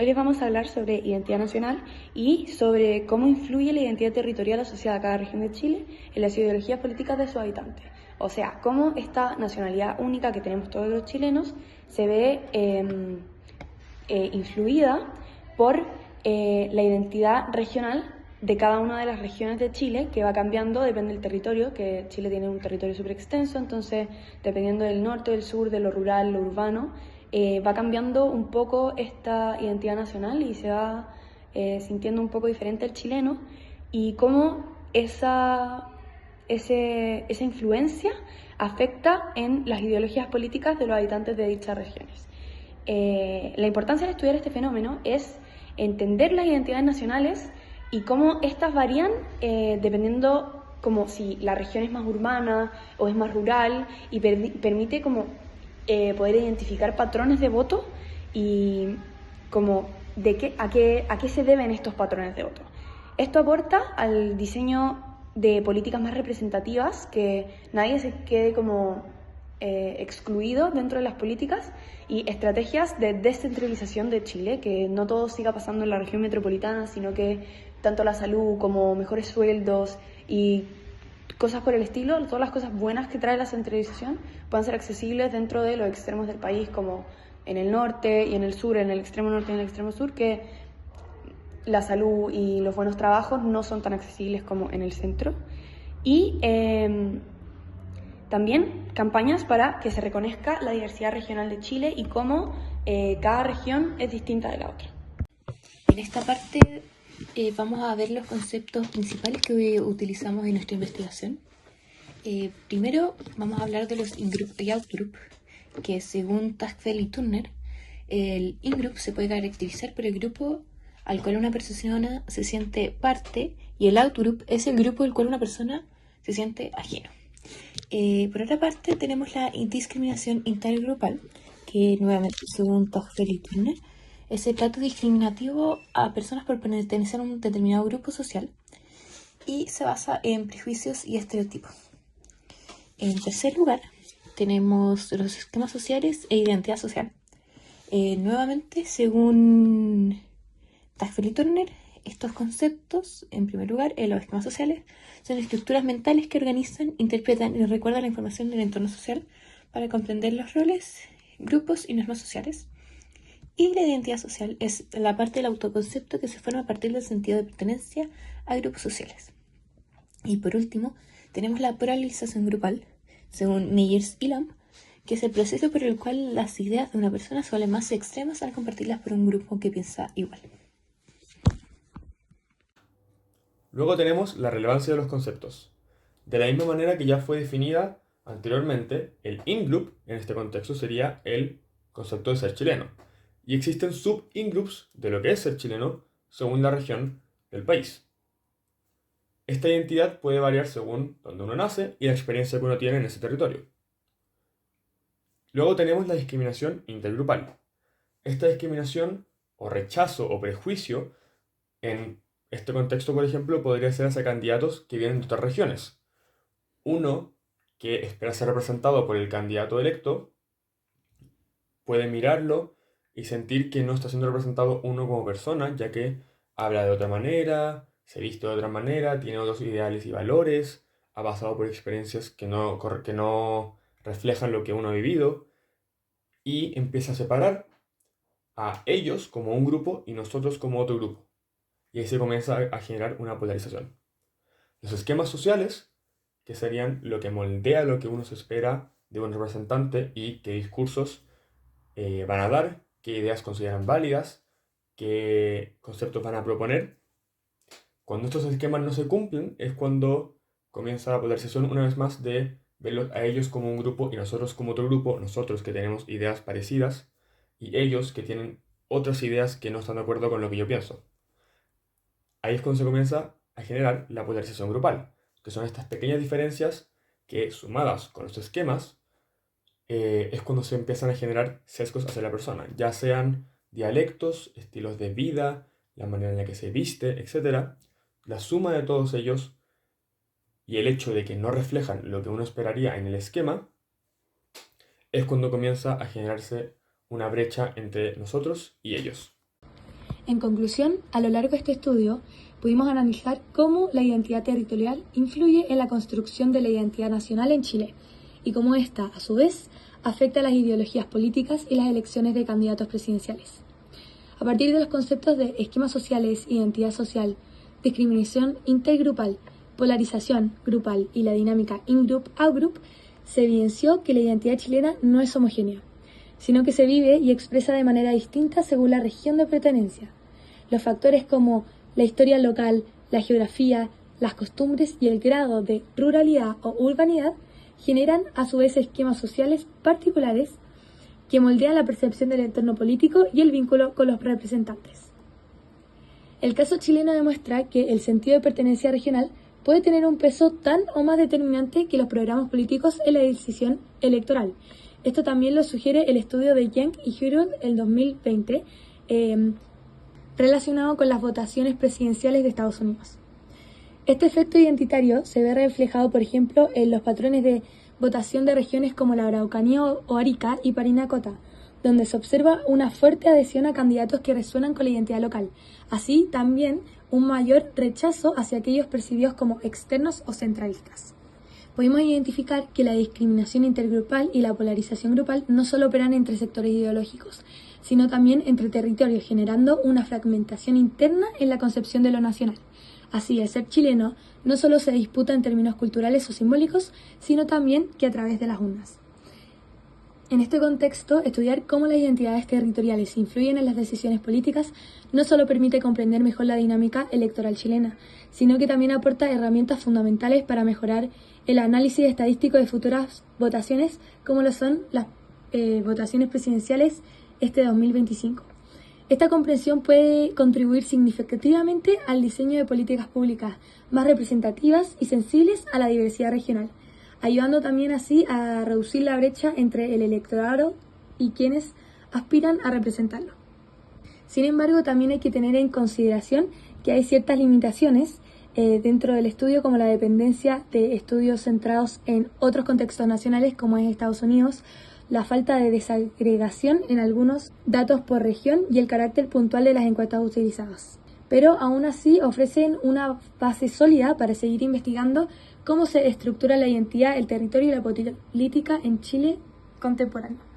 Hoy les vamos a hablar sobre identidad nacional y sobre cómo influye la identidad territorial asociada a cada región de Chile en las ideologías políticas de sus habitantes. O sea, cómo esta nacionalidad única que tenemos todos los chilenos se ve influida por la identidad regional de cada una de las regiones de Chile, que va cambiando, depende del territorio, que Chile tiene un territorio súper extenso, entonces dependiendo del norte, del sur, de lo rural, lo urbano, va cambiando un poco esta identidad nacional y se va sintiendo un poco diferente el chileno, y cómo esa influencia afecta en las ideologías políticas de los habitantes de dichas regiones. La importancia de estudiar este fenómeno es entender las identidades nacionales y cómo estas varían dependiendo como si la región es más urbana o es más rural, y permite como poder identificar patrones de voto y como a qué se deben estos patrones de voto. Esto aporta al diseño de políticas más representativas, que nadie se quede como excluido dentro de las políticas, y estrategias de descentralización de Chile, que no todo siga pasando en la región metropolitana, sino que tanto la salud como mejores sueldos y cosas por el estilo, todas las cosas buenas que trae la centralización puedan ser accesibles dentro de los extremos del país, como en el norte y en el sur, en el extremo norte y en el extremo sur, que la salud y los buenos trabajos no son tan accesibles como en el centro. Y también campañas para que se reconozca la diversidad regional de Chile y cómo cada región es distinta de la otra. En esta parte vamos a ver los conceptos principales que utilizamos en nuestra investigación. Primero vamos a hablar de los in-group y out-group, que según Tafel y Turner, el in-group se puede caracterizar por el grupo al cual una persona se siente parte, y el out-group es el grupo del cual una persona se siente ajeno. Por otra parte tenemos la discriminación intergrupal, que nuevamente según Tafel y Turner es el trato discriminativo a personas por pertenecer a un determinado grupo social y se basa en prejuicios y estereotipos. En tercer lugar, tenemos los esquemas sociales e identidad social. Nuevamente, según Tafel y Turner, estos conceptos, en primer lugar, los esquemas sociales, son estructuras mentales que organizan, interpretan y recuerdan la información del entorno social para comprender los roles, grupos y normas sociales. Y la identidad social es la parte del autoconcepto que se forma a partir del sentido de pertenencia a grupos sociales. Y por último, tenemos la polarización grupal, según Myers y Lamb, que es el proceso por el cual las ideas de una persona se vuelven más extremas al compartirlas por un grupo que piensa igual. Luego tenemos la relevancia de los conceptos. De la misma manera que ya fue definida anteriormente, el in-group en este contexto sería el concepto de ser chileno. Y existen sub-in-groups de lo que es ser chileno según la región del país. Esta identidad puede variar según donde uno nace y la experiencia que uno tiene en ese territorio. Luego tenemos la discriminación intergrupal. Esta discriminación o rechazo o prejuicio en este contexto, por ejemplo, podría ser hacia candidatos que vienen de otras regiones. Uno que espera ser representado por el candidato electo puede mirarlo y sentir que no está siendo representado uno como persona, ya que habla de otra manera, se viste de otra manera, tiene otros ideales y valores, ha pasado por experiencias que no reflejan lo que uno ha vivido, y empieza a separar a ellos como un grupo y nosotros como otro grupo. Y ahí se comienza a generar una polarización. Los esquemas sociales, que serían lo que moldea lo que uno se espera de un representante y qué discursos van a dar, qué ideas consideran válidas, qué conceptos van a proponer. Cuando estos esquemas no se cumplen es cuando comienza la polarización una vez más de verlos a ellos como un grupo y nosotros como otro grupo, nosotros que tenemos ideas parecidas y ellos que tienen otras ideas que no están de acuerdo con lo que yo pienso. Ahí es cuando se comienza a generar la polarización grupal, que son estas pequeñas diferencias que, sumadas con los esquemas, es cuando se empiezan a generar sesgos hacia la persona, ya sean dialectos, estilos de vida, la manera en la que se viste, etc. La suma de todos ellos y el hecho de que no reflejan lo que uno esperaría en el esquema es cuando comienza a generarse una brecha entre nosotros y ellos. En conclusión, a lo largo de este estudio, pudimos analizar cómo la identidad territorial influye en la construcción de la identidad nacional en Chile y cómo ésta, a su vez, afecta a las ideologías políticas y las elecciones de candidatos presidenciales. A partir de los conceptos de esquemas sociales, identidad social, discriminación intergrupal, polarización grupal y la dinámica in-group-out-group, se evidenció que la identidad chilena no es homogénea, sino que se vive y expresa de manera distinta según la región de pertenencia. Los factores como la historia local, la geografía, las costumbres y el grado de ruralidad o urbanidad generan a su vez esquemas sociales particulares que moldean la percepción del entorno político y el vínculo con los representantes. El caso chileno demuestra que el sentido de pertenencia regional puede tener un peso tan o más determinante que los programas políticos en la decisión electoral. Esto también lo sugiere el estudio de Young y Hurd el 2020, relacionado con las votaciones presidenciales de Estados Unidos. Este efecto identitario se ve reflejado, por ejemplo, en los patrones de votación de regiones como la Araucanía o Arica y Parinacota, donde se observa una fuerte adhesión a candidatos que resuenan con la identidad local, así también un mayor rechazo hacia aquellos percibidos como externos o centralistas. Pudimos identificar que la discriminación intergrupal y la polarización grupal no solo operan entre sectores ideológicos, sino también entre territorios, generando una fragmentación interna en la concepción de lo nacional. Así, el ser chileno no solo se disputa en términos culturales o simbólicos, sino también que a través de las urnas. En este contexto, estudiar cómo las identidades territoriales influyen en las decisiones políticas no solo permite comprender mejor la dinámica electoral chilena, sino que también aporta herramientas fundamentales para mejorar el análisis estadístico de futuras votaciones, como lo son las votaciones presidenciales este 2025. Esta comprensión puede contribuir significativamente al diseño de políticas públicas más representativas y sensibles a la diversidad regional, ayudando también así a reducir la brecha entre el electorado y quienes aspiran a representarlo. Sin embargo, también hay que tener en consideración que hay ciertas limitaciones dentro del estudio, como la dependencia de estudios centrados en otros contextos nacionales, como es Estados Unidos, la falta de desagregación en algunos datos por región y el carácter puntual de las encuestas utilizadas. Pero aún así ofrecen una base sólida para seguir investigando cómo se estructura la identidad, el territorio y la política en Chile contemporáneo.